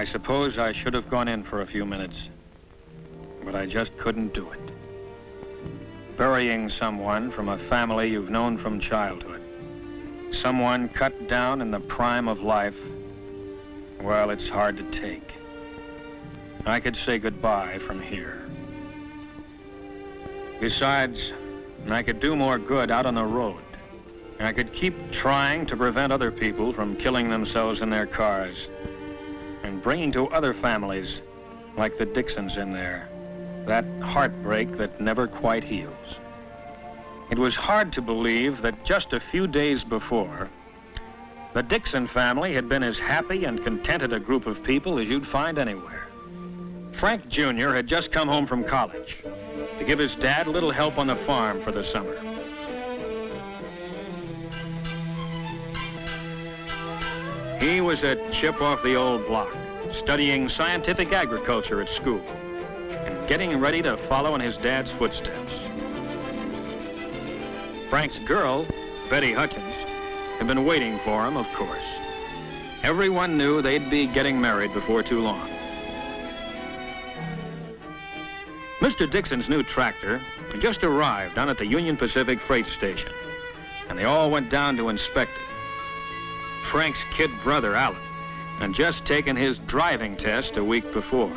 I suppose I should have gone in for a few minutes, but I just couldn't do it. Burying someone from a family you've known from childhood, someone cut down in the prime of life, well, it's hard to take. I could say goodbye from here. Besides, I could do more good out on the road. I could keep trying to prevent other people from killing themselves in their cars and bringing to other families, like the Dixons in there, that heartbreak that never quite heals. It was hard to believe that just a few days before, the Dixon family had been as happy and contented a group of people as you'd find anywhere. Frank Jr. had just come home from college to give his dad a little help on the farm for the summer. He was a chip off the old block, studying scientific agriculture at school and getting ready to follow in his dad's footsteps. Frank's girl, Betty Hutchins, had been waiting for him, of course. Everyone knew they'd be getting married before too long. Mr. Dixon's new tractor had just arrived down at the Union Pacific freight station, and they all went down to inspect it. Frank's kid brother, Allan, had just taken his driving test a week before.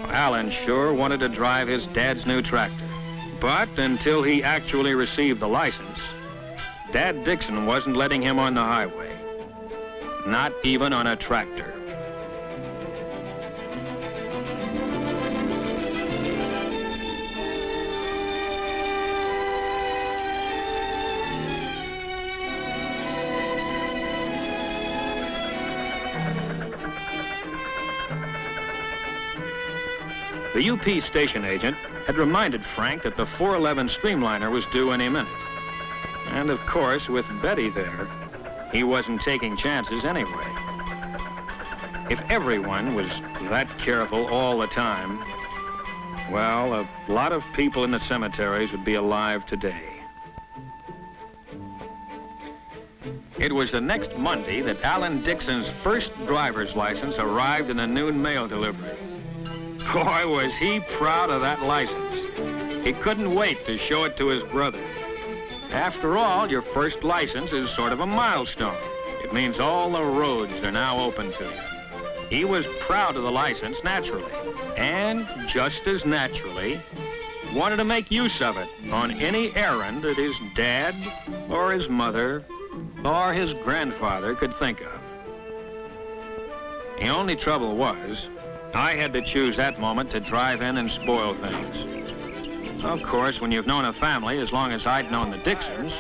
Allan sure wanted to drive his dad's new tractor, but until he actually received the license, Dad Dixon wasn't letting him on the highway, not even on a tractor. The UP station agent had reminded Frank that the 411 streamliner was due any minute. And of course, with Betty there, he wasn't taking chances anyway. If everyone was that careful all the time, well, a lot of people in the cemeteries would be alive today. It was the next Monday that Allan Dixon's first driver's license arrived in a noon mail delivery. Boy, was he proud of that license. He couldn't wait to show it to his brother. After all, your first license is sort of a milestone. It means all the roads are now open to you. He was proud of the license, naturally, and just as naturally, wanted to make use of it on any errand that his dad or his mother or his grandfather could think of. The only trouble was, I had to choose that moment to drive in and spoil things. Of course, when you've known a family as long as I'd known the Dixons,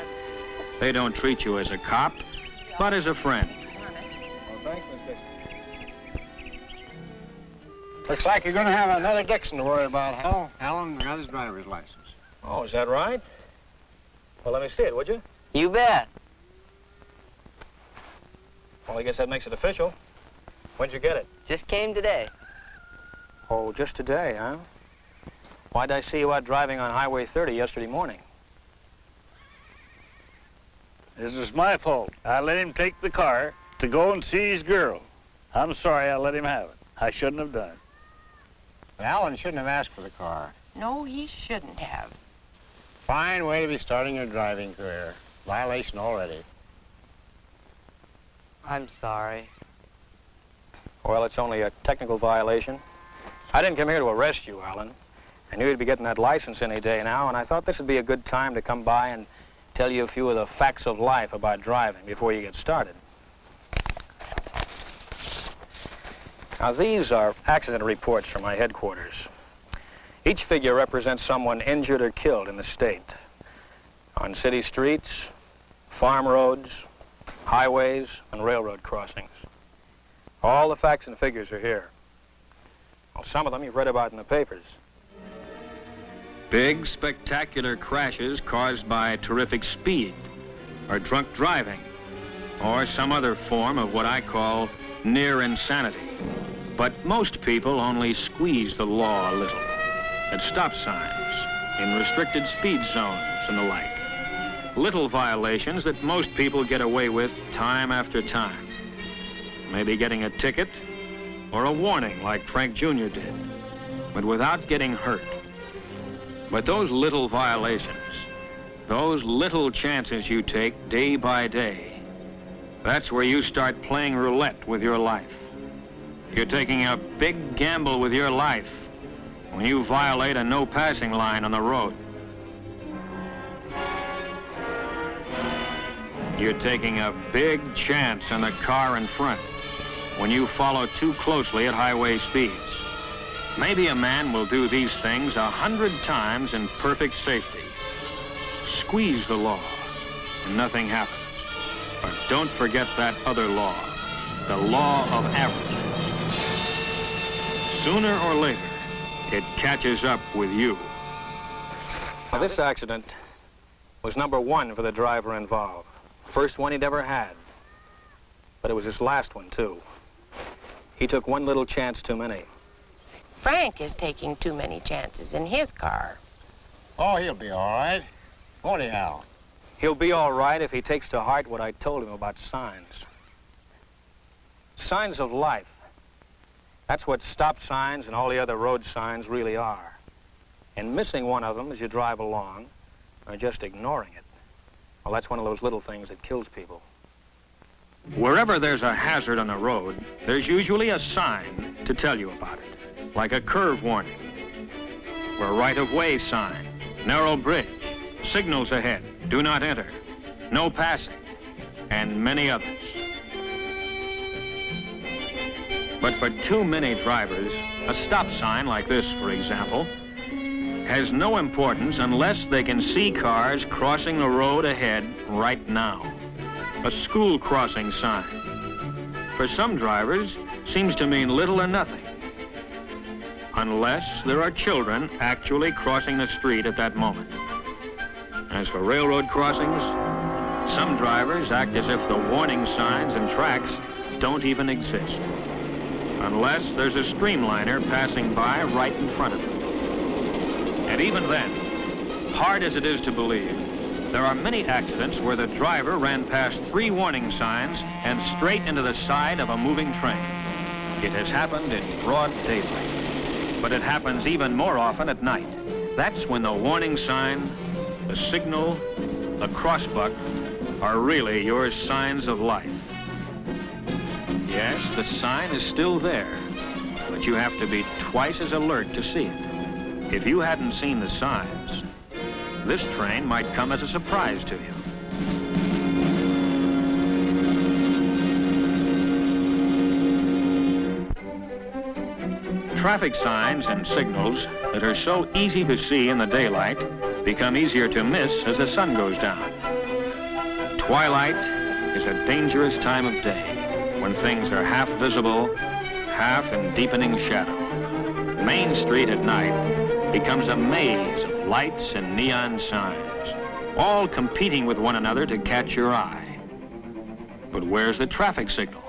they don't treat you as a cop, but as a friend. Well, thanks, Miss Dixon. Looks like you're going to have another Dixon to worry about, Hal. Allan got his driver's license. Oh, is that right? Well, let me see it, would you? You bet. Well, I guess that makes it official. When'd you get it? Just came today. Oh, just today, huh? Why'd I see you out driving on Highway 30 yesterday morning? This is my fault. I let him take the car to go and see his girl. I'm sorry I let him have it. I shouldn't have done it. But Allan shouldn't have asked for the car. No, he shouldn't have. Fine way to be starting your driving career. Violation already. I'm sorry. Well, it's only a technical violation. I didn't come here to arrest you, Allan. I knew you'd be getting that license any day now, and I thought this would be a good time to come by and tell you a few of the facts of life about driving before you get started. Now, these are accident reports from my headquarters. Each figure represents someone injured or killed in the state. On city streets, farm roads, highways, and railroad crossings. All the facts and figures are here. Well, some of them you've read about in the papers. Big, spectacular crashes caused by terrific speed, or drunk driving, or some other form of what I call near insanity. But most people only squeeze the law a little, at stop signs, in restricted speed zones, and the like. Little violations that most people get away with time after time. Maybe getting a ticket, or a warning like Frank Jr. did, but without getting hurt. But those little violations, those little chances you take day by day, that's where you start playing roulette with your life. You're taking a big gamble with your life when you violate a no passing line on the road. You're taking a big chance on the car in front when you follow too closely at highway speeds. Maybe a man will do these things 100 times in perfect safety. Squeeze the law and nothing happens. But don't forget that other law, the law of averages. Sooner or later, it catches up with you. Now, this accident was number 1 for the driver involved. First one he'd ever had. But it was his last one, too. He took one little chance too many. Frank is taking too many chances in his car. Oh, he'll be all right. Won't he, Al? He'll be all right if he takes to heart what I told him about signs. Signs of life. That's what stop signs and all the other road signs really are. And missing one of them as you drive along, or just ignoring it, well, that's one of those little things that kills people. Wherever there's a hazard on the road, there's usually a sign to tell you about it, like a curve warning, or a right-of-way sign, narrow bridge, signals ahead, do not enter, no passing, and many others. But for too many drivers, a stop sign like this, for example, has no importance unless they can see cars crossing the road ahead right now. A school crossing sign. For some drivers, seems to mean little or nothing, unless there are children actually crossing the street at that moment. As for railroad crossings, some drivers act as if the warning signs and tracks don't even exist, unless there's a streamliner passing by right in front of them. And even then, hard as it is to believe, there are many accidents where the driver ran past 3 warning signs and straight into the side of a moving train. It has happened in broad daylight, but it happens even more often at night. That's when the warning sign, the signal, the crossbuck are really your signs of life. Yes, the sign is still there, but you have to be twice as alert to see it. If you hadn't seen the signs, this train might come as a surprise to you. Traffic signs and signals that are so easy to see in the daylight become easier to miss as the sun goes down. Twilight is a dangerous time of day when things are half visible, half in deepening shadow. Main Street at night becomes a maze of lights and neon signs, all competing with one another to catch your eye. But where's the traffic signal?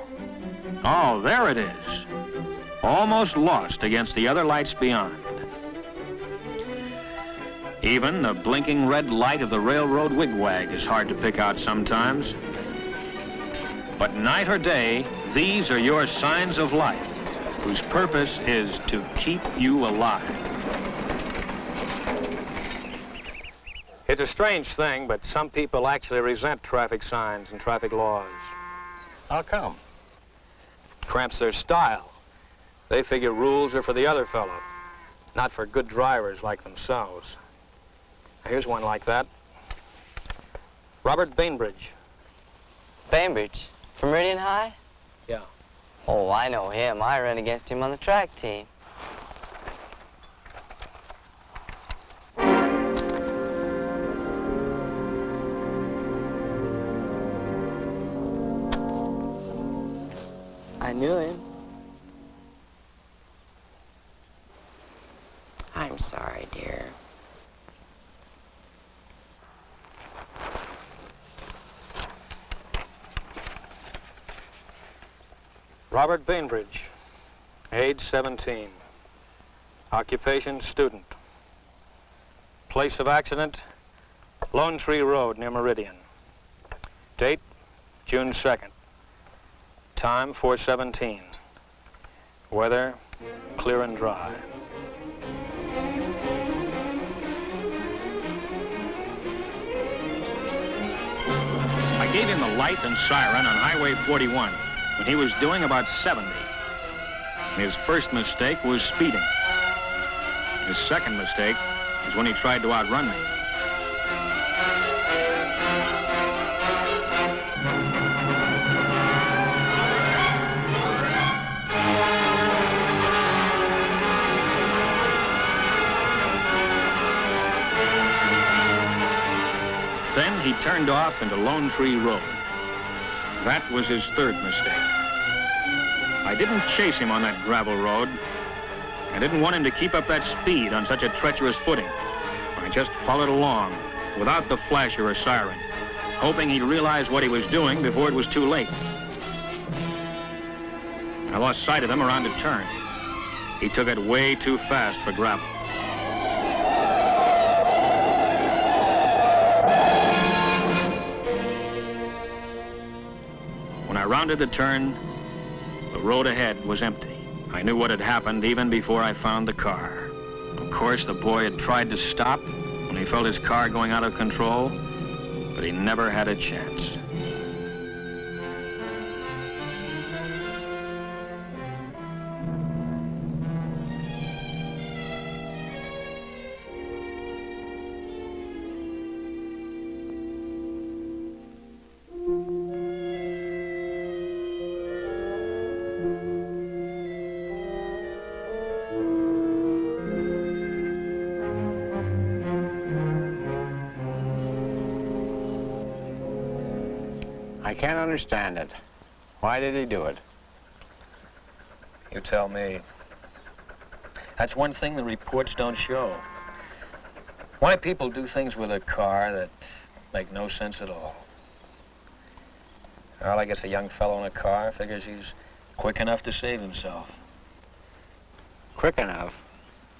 Oh, there it is, almost lost against the other lights beyond. Even the blinking red light of the railroad wigwag is hard to pick out sometimes. But night or day, these are your signs of life, whose purpose is to keep you alive. It's a strange thing, but some people actually resent traffic signs and traffic laws. How come? Cramps their style. They figure rules are for the other fellow, not for good drivers like themselves. Here's one like that. Robert Bainbridge. Bainbridge? From Meridian High? Yeah. Oh, I know him. I ran against him on the track team. I knew him. I'm sorry, dear. Robert Bainbridge, age 17. Occupation, student. Place of accident, Lone Tree Road near Meridian. Date, June 2nd. Time, 4:17. Weather clear and dry. I gave him the light and siren on Highway 41 when he was doing about 70. His first mistake was speeding. His second mistake was when he tried to outrun me. Then he turned off into Lone Tree Road. That was his third mistake. I didn't chase him on that gravel road. I didn't want him to keep up that speed on such a treacherous footing. I just followed along without the flasher or siren, hoping he'd realize what he was doing before it was too late. I lost sight of him around a turn. He took it way too fast for gravel. When I rounded the turn, the road ahead was empty. I knew what had happened even before I found the car. Of course, the boy had tried to stop when he felt his car going out of control, but he never had a chance. I can't understand it. Why did he do it? You tell me. That's one thing the reports don't show. Why people do things with a car that make no sense at all. Well, I guess a young fellow in a car figures he's quick enough to save himself. Quick enough?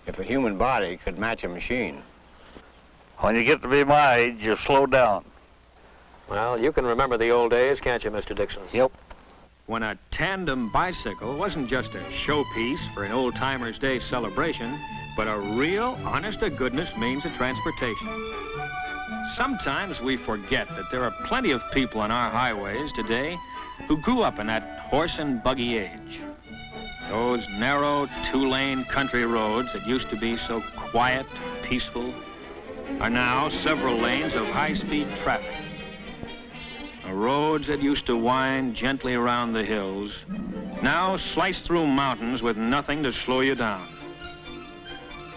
If a human body could match a machine. When you get to be my age, you slow down. Well, you can remember the old days, can't you, Mr. Dixon? Yep. When a tandem bicycle wasn't just a showpiece for an old-timers' day celebration, but a real, honest-to-goodness means of transportation. Sometimes we forget that there are plenty of people on our highways today who grew up in that horse and buggy age. Those narrow, two-lane country roads that used to be so quiet, peaceful, are now several lanes of high-speed traffic. The roads that used to wind gently around the hills now slice through mountains with nothing to slow you down.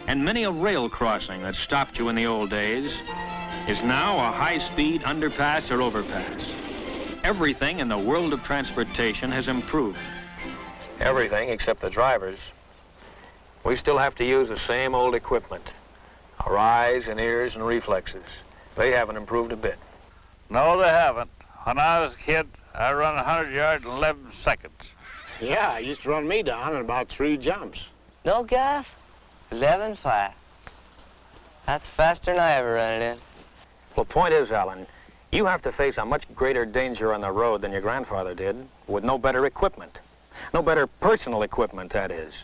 And many a rail crossing that stopped you in the old days is now a high-speed underpass or overpass. Everything in the world of transportation has improved. Everything except the drivers. We still have to use the same old equipment. Our eyes and ears and reflexes. They haven't improved a bit. No, they haven't. When I was a kid, I run 100 yards in 11 seconds. Yeah, he used to run me down in about 3 jumps. No, Gaff? 11.5. That's faster than I ever run it in. Well, point is, Allan, you have to face a much greater danger on the road than your grandfather did, with no better equipment. No better personal equipment, that is.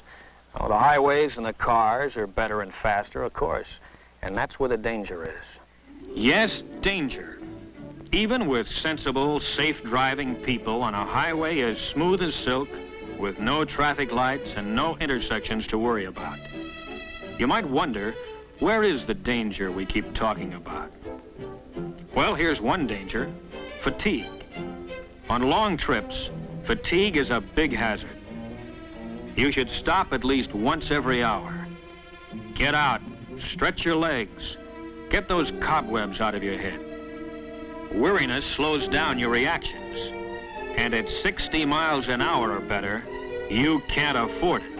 Oh, the highways and the cars are better and faster, of course, and that's where the danger is. Yes, danger. Even with sensible, safe-driving people on a highway as smooth as silk, with no traffic lights and no intersections to worry about. You might wonder, where is the danger we keep talking about? Well, here's one danger: fatigue. On long trips, fatigue is a big hazard. You should stop at least once every hour. Get out, stretch your legs, get those cobwebs out of your head. Weariness slows down your reactions, and at 60 miles an hour or better, you can't afford it.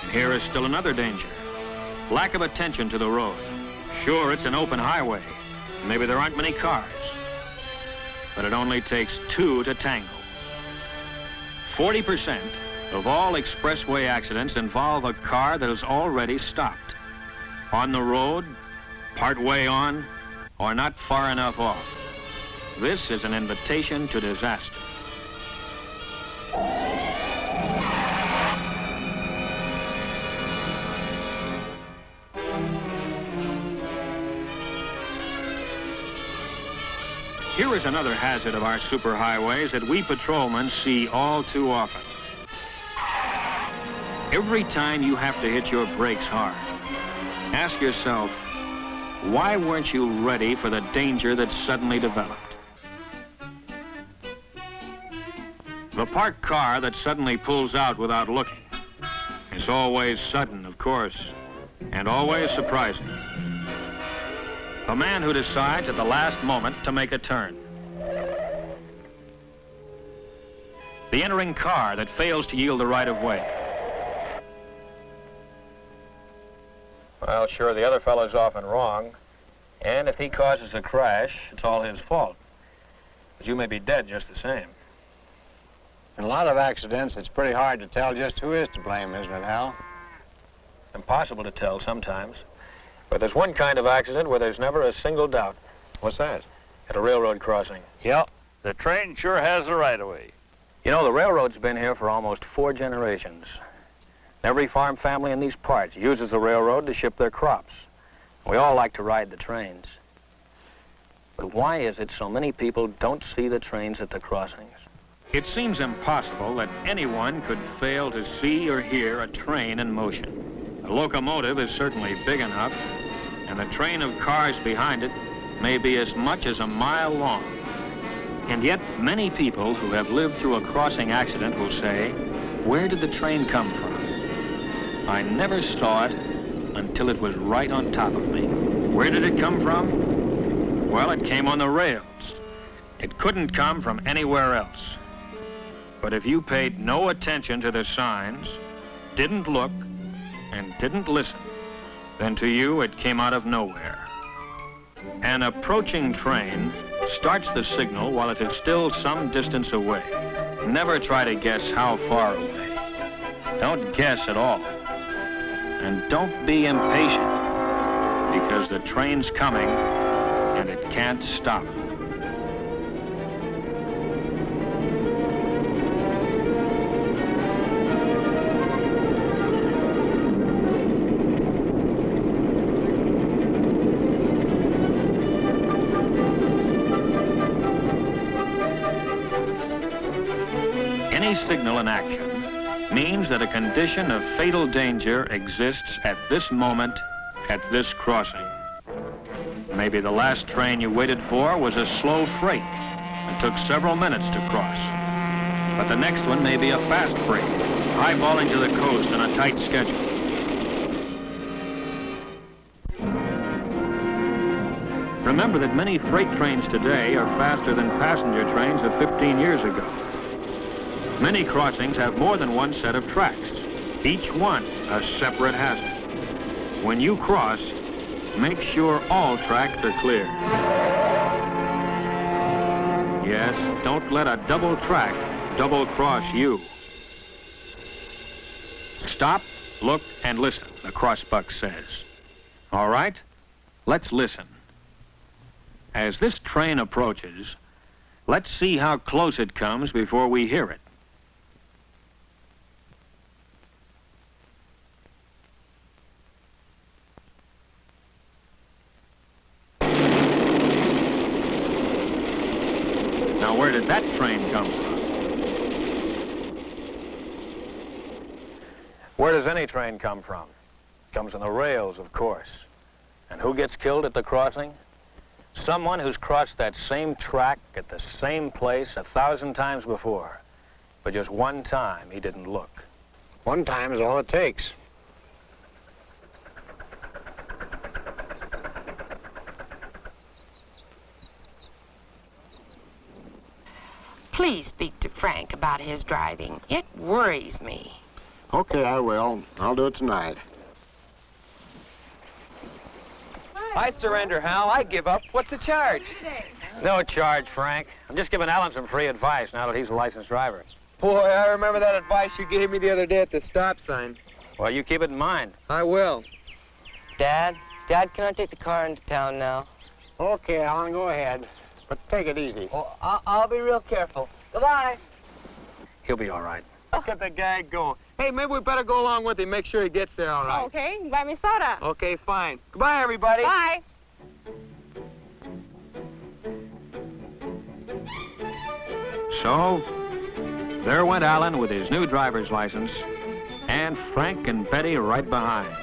And here is still another danger: lack of attention to the road. Sure, it's an open highway. Maybe there aren't many cars, but it only takes 2 to tango. 40% of all expressway accidents involve a car that is already stopped. On the road, part way on, or not far enough off. This is an invitation to disaster. Here is another hazard of our superhighways that we patrolmen see all too often. Every time you have to hit your brakes hard, ask yourself, why weren't you ready for the danger that suddenly developed? The parked car that suddenly pulls out without looking is always sudden, of course, and always surprising. The man who decides at the last moment to make a turn. The entering car that fails to yield the right of way. Well, sure, the other fellow's often wrong, and if he causes a crash, it's all his fault. But you may be dead just the same. In a lot of accidents, it's pretty hard to tell just who is to blame, isn't it, Hal? Impossible to tell sometimes. But there's one kind of accident where there's never a single doubt. What's that? At a railroad crossing. Yep, the train sure has the right-of-way. You know, the railroad's been here for almost 4 generations. Every farm family in these parts uses the railroad to ship their crops. We all like to ride the trains. But why is it so many people don't see the trains at the crossings? It seems impossible that anyone could fail to see or hear a train in motion. A locomotive is certainly big enough, and the train of cars behind it may be as much as a mile long. And yet, many people who have lived through a crossing accident will say, where did the train come from? I never saw it until it was right on top of me. Where did it come from? Well, it came on the rails. It couldn't come from anywhere else. But if you paid no attention to the signs, didn't look, and didn't listen, then to you it came out of nowhere. An approaching train starts the signal while it is still some distance away. Never try to guess how far away. Don't guess at all. And don't be impatient, because the train's coming and it can't stop. Any signal in action means that a condition of fatal danger exists at this moment, at this crossing. Maybe the last train you waited for was a slow freight and took several minutes to cross. But the next one may be a fast freight, eyeballing to the coast on a tight schedule. Remember that many freight trains today are faster than passenger trains of 15 years ago. Many crossings have more than one set of tracks, each one a separate hazard. When you cross, make sure all tracks are clear. Yes, don't let a double track double-cross you. Stop, look, and listen, the crossbuck says. All right, let's listen. As this train approaches, let's see how close it comes before we hear it. Now, where did that train come from? Where does any train come from? It comes on the rails, of course. And who gets killed at the crossing? Someone who's crossed that same track at the same place 1,000 times before. But just one time he didn't look. One time is all it takes. Please speak to Frank about his driving. It worries me. Okay, I will. I'll do it tonight. I surrender, Hal. I give up. What's the charge? No charge, Frank. I'm just giving Allan some free advice now that he's a licensed driver. Boy, I remember that advice you gave me the other day at the stop sign. Well, you keep it in mind. I will. Dad, can I take the car into town now? Okay, Allan, go ahead. But take it easy. Well, I'll be real careful. Goodbye. He'll be all right. Look at the guy go. Hey, maybe we better go along with him, make sure he gets there all right. Okay, buy me soda. Okay, fine. Goodbye, everybody. Bye. So, there went Allan with his new driver's license, and Frank and Betty right behind,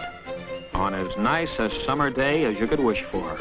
on as nice a summer day as you could wish for.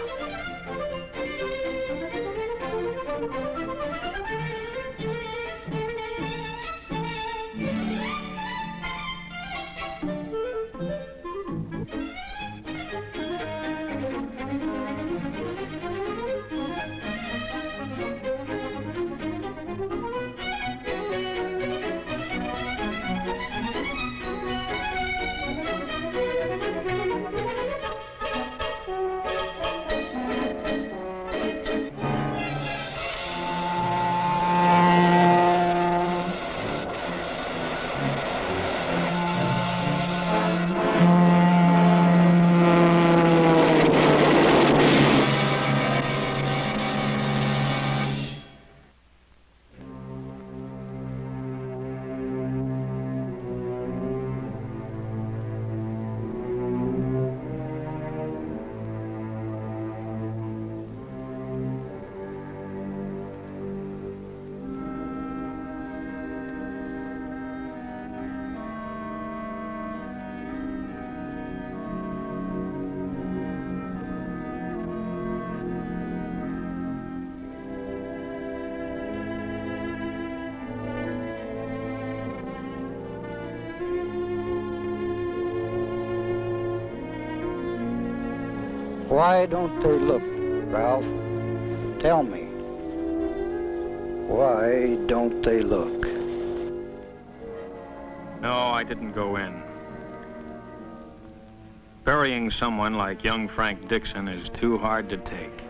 Why don't they look, Ralph? Tell me. Why don't they look? No, I didn't go in. Burying someone like young Frank Dixon is too hard to take.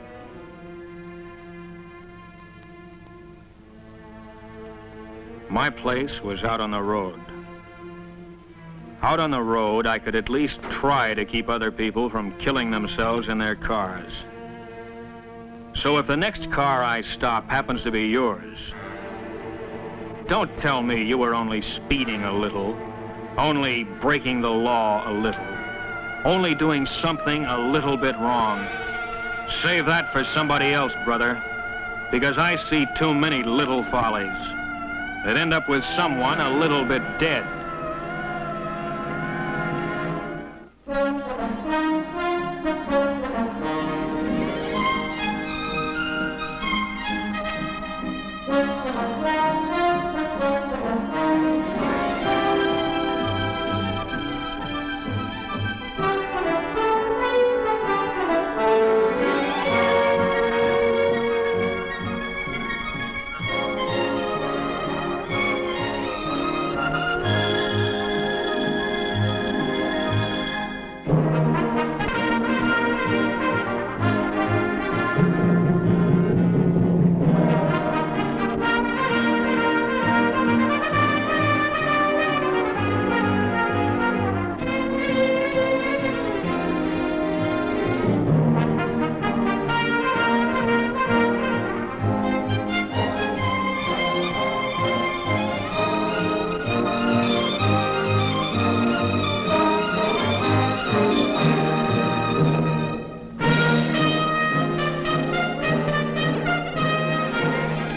My place was out on the road. Out on the road, I could at least try to keep other people from killing themselves in their cars. So if the next car I stop happens to be yours, don't tell me you were only speeding a little, only breaking the law a little, only doing something a little bit wrong. Save that for somebody else, brother, because I see too many little follies that end up with someone a little bit dead.